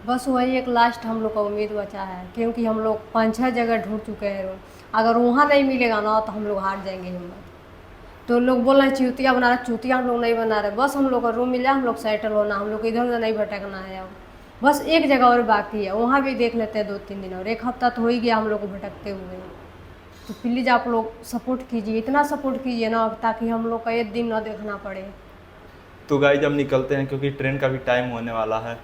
बस वही एक लास्ट हम लोग का उम्मीद बचा है, क्योंकि हम लोग 5-6 जगह ढूंढ चुके हैं रूम। अगर वहाँ नहीं मिलेगा ना तो हम लोग हार जाएंगे हिम्मत। तो लोग बोल रहे हैं चूतिया बना रहे, चूतिया हम लोग नहीं बना रहे। बस हम लोग का रूम मिला, हम लोग सेटल होना, हम लोग को इधर उधर नहीं भटकना है। अब बस एक जगह और बाकी है, वहाँ भी देख लेते हैं 2-3 दिन और। एक हफ्ता तो हो ही गया हम लोग को भटकते हुए। तो प्लीज़ आप लोग सपोर्ट कीजिए, इतना सपोर्ट कीजिए ना ताकि हम लोग का एक दिन ना देखना पड़े। तो गाइस, अब निकलते हैं क्योंकि ट्रेन का भी टाइम होने वाला है।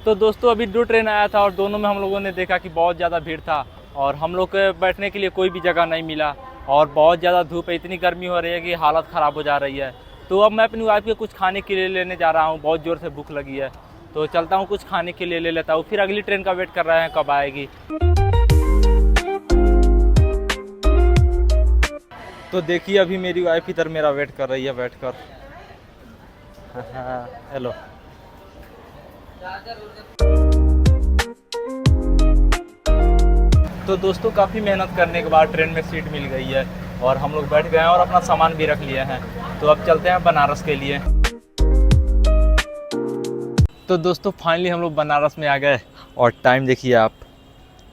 तो दोस्तों, अभी 2 ट्रेन आया था और दोनों में हम लोगों ने देखा कि बहुत ज़्यादा भीड़ था और हम लोग के बैठने के लिए कोई भी जगह नहीं मिला और बहुत ज़्यादा धूप है, इतनी गर्मी हो रही है कि हालत ख़राब हो जा रही है। तो अब मैं अपनी वाइफ के कुछ खाने के लिए लेने जा रहा हूँ, बहुत ज़ोर से भूख लगी है। तो चलता हूँ, कुछ खाने के लिए ले लेता हूँ, फिर अगली ट्रेन का वेट कर रहे हैं कब आएगी। तो देखिए, अभी मेरी वाइफ इधर मेरा वेट कर रही है बैठकर। हेलो। तो दोस्तों, काफ़ी मेहनत करने के बाद ट्रेन में सीट मिल गई है और हम लोग बैठ गए हैं और अपना सामान भी रख लिए हैं। तो अब चलते हैं बनारस के लिए। तो दोस्तों, फाइनली हम लोग बनारस में आ गए और टाइम देखिए आप,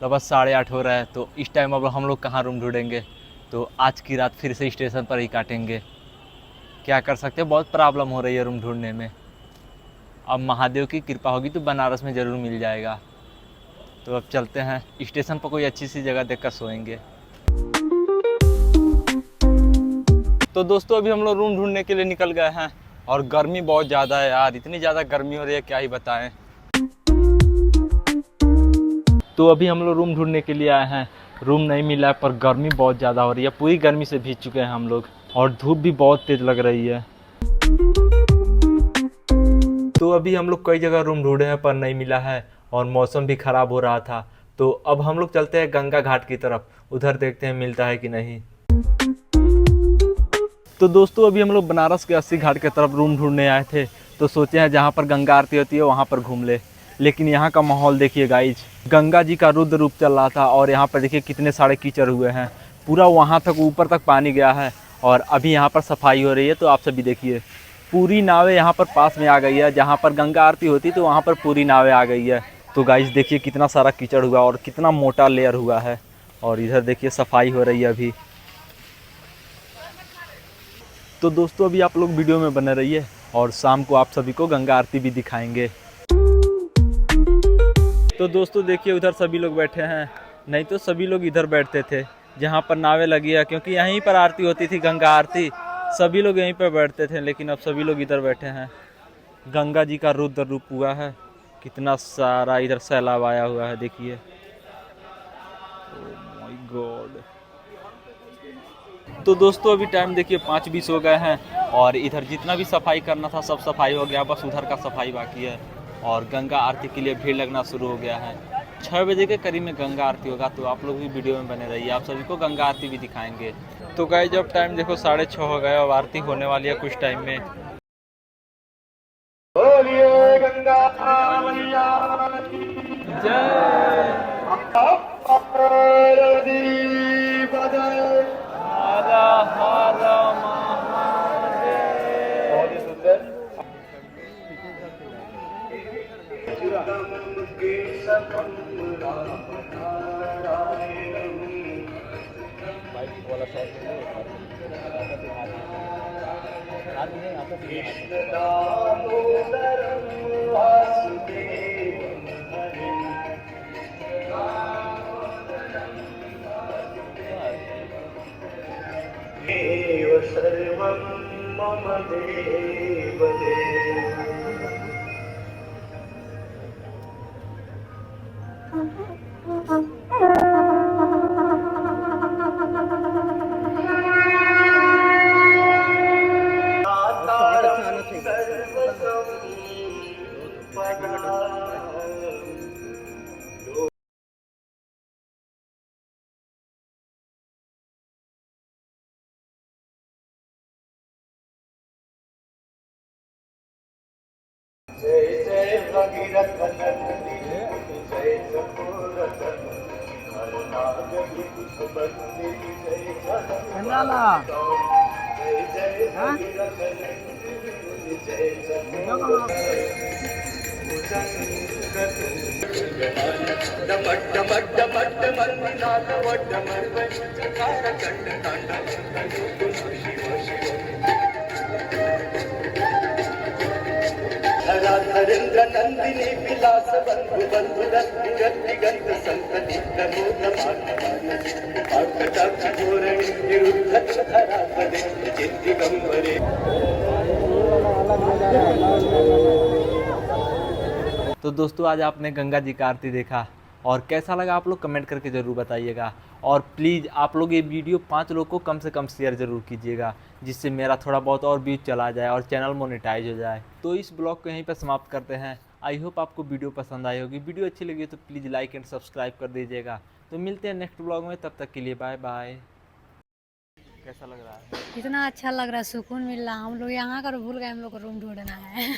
लगभग 8:30 हो रहा है। तो इस टाइम अब हम लोग कहाँ रूम ढूंढेंगे। तो आज की रात फिर से स्टेशन पर ही काटेंगे। क्या कर सकते हैं, बहुत प्रॉब्लम हो रही है रूम ढूंढने में। अब महादेव की कृपा होगी तो बनारस में ज़रूर मिल जाएगा। तो अब चलते हैं, स्टेशन पर कोई अच्छी सी जगह देखकर सोएंगे। तो दोस्तों, अभी हम लोग रूम ढूंढने के लिए निकल गए हैं और गर्मी बहुत ज़्यादा है यार, इतनी ज़्यादा गर्मी हो रही है क्या ही बताएं। तो अभी हम लोग रूम ढूंढने के लिए आए हैं, रूम नहीं मिला है पर गर्मी बहुत ज़्यादा हो रही है, पूरी गर्मी से भीग चुके हैं हम लोग और धूप भी बहुत तेज़ लग रही है। तो अभी हम लोग कई जगह रूम ढूंढे हैं पर नहीं मिला है और मौसम भी ख़राब हो रहा था। तो अब हम लोग चलते हैं गंगा घाट की तरफ, उधर देखते हैं मिलता है कि नहीं। तो दोस्तों, अभी हम लोग बनारस के 80 घाट की तरफ रूम ढूंढने आए थे। तो सोचे हैं जहाँ पर गंगा आरती होती है वहाँ पर घूम ले, लेकिन यहाँ का माहौल देखिए गाइज, गंगा जी का रुद्र रूप चल रहा था और यहाँ पर देखिए कितने सारे कीचड़ हुए हैं, पूरा वहाँ तक ऊपर तक पानी गया है और अभी यहाँ पर सफाई हो रही है। तो आप सभी देखिए, पूरी नावें यहाँ पर पास में आ गई है, जहाँ पर गंगा आरती होती तो वहाँ पर पूरी नावें आ गई है। तो गाइज देखिए कितना सारा कीचड़ हुआ और कितना मोटा लेयर हुआ है और इधर देखिए सफाई हो रही है अभी। तो दोस्तों, अभी आप लोग वीडियो में बने रहिए और शाम को आप सभी को गंगा आरती भी दिखाएंगे। तो दोस्तों देखिए, उधर सभी लोग बैठे हैं, नहीं तो सभी लोग इधर बैठते थे जहाँ पर नावें लगी है, क्योंकि यहीं पर आरती होती थी, गंगा आरती। सभी लोग यहीं पर बैठते थे, लेकिन अब सभी लोग इधर बैठे हैं। गंगा जी का रुद्र रूप हुआ है, कितना सारा इधर सैलाब आया हुआ है देखिए। Oh my God. तो दोस्तों, अभी टाइम देखिए 5:20 हो गए हैं और इधर जितना भी सफाई करना था सब सफाई हो गया, बस उधर का सफाई बाकी है और गंगा आरती के लिए भीड़ लगना शुरू हो गया है। 6 बजे के करीब में गंगा आरती होगा, तो आप लोग भी वीडियो में बने रहिए, आप सभी को गंगा आरती भी दिखाएंगे। तो गाइस, जब टाइम देखो 6:30 हो गया, अब आरती होने वाली है कुछ टाइम में। बोलिए गंगा मैया की जय। बहुत ही सुंदर। सर्वं मम देव धरेंद्र नंदिनी विलास बंधु बंधु रत्न गंत संतति प्रमोद मानकटाक्ष धोरणी निरुद्ध धरा पदे दिगंबरे। तो दोस्तों आज आपने गंगा जी का आरती देखा और कैसा लगा आप लोग कमेंट करके ज़रूर बताइएगा। और प्लीज़ आप लोग ये वीडियो 5 लोग को कम से कम शेयर ज़रूर कीजिएगा, जिससे मेरा थोड़ा बहुत और व्यूज चला जाए और चैनल मोनेटाइज हो जाए। तो इस ब्लॉग को यहीं पर समाप्त करते हैं। आई होप आपको वीडियो पसंद आई होगी। वीडियो अच्छी लगी तो प्लीज़ लाइक एंड सब्सक्राइब कर दीजिएगा। तो मिलते हैं नेक्स्ट ब्लॉग में, तब तक के लिए बाय बाय। कैसा लग रहा है? इतना अच्छा लग रहा है, सुकून मिल रहा है। हम लोग यहाँ का भूल गए, हम लोग को रूम ढूंढना है।